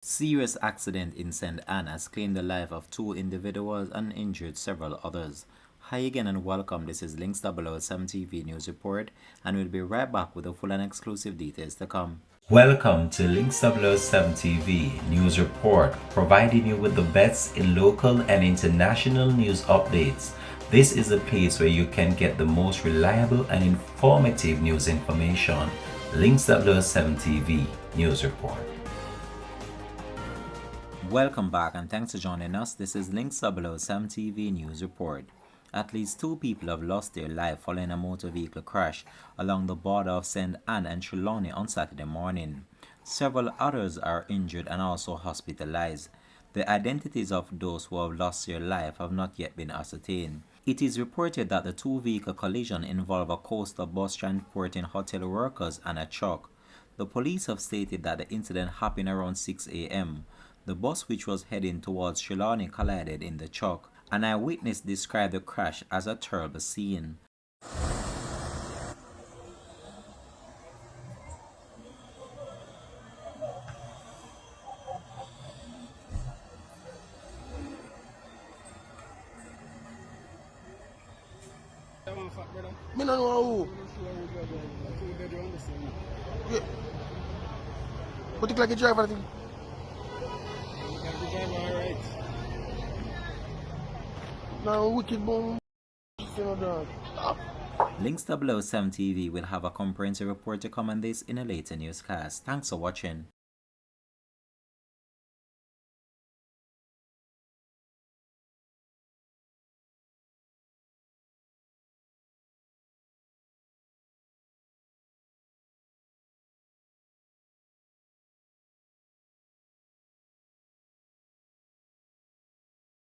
Serious accident in St. Anne has claimed the life of two individuals and injured several others. Hi again and welcome. This is Links 007 TV News Report, and we'll be right back with the full and exclusive details to come. Welcome to Links 007 TV News Report, providing you with the best in local and international news updates. This is a place where you can get the most reliable and informative news information. Links 007 TV News Report. Welcome back and thanks for joining us. This is Links 007 TV News Report. At least two people have lost their life following a motor vehicle crash along the border of St. Anne and Trelawney on Saturday morning. Several others are injured and also hospitalized. The identities of those who have lost their life have not yet been ascertained. It is reported that the two-vehicle collision involved a coastal bus transporting hotel workers and a truck. The police have stated that the incident happened around 6 a.m. The bus, which was heading towards Trelawney, collided in the truck. An eyewitness described the crash as a terrible scene. Me no know who. Yeah. But you like a driver, I think. No, wicked bum. Links 007 TV will have a comprehensive report to come on this in a later newscast. Thanks for watching.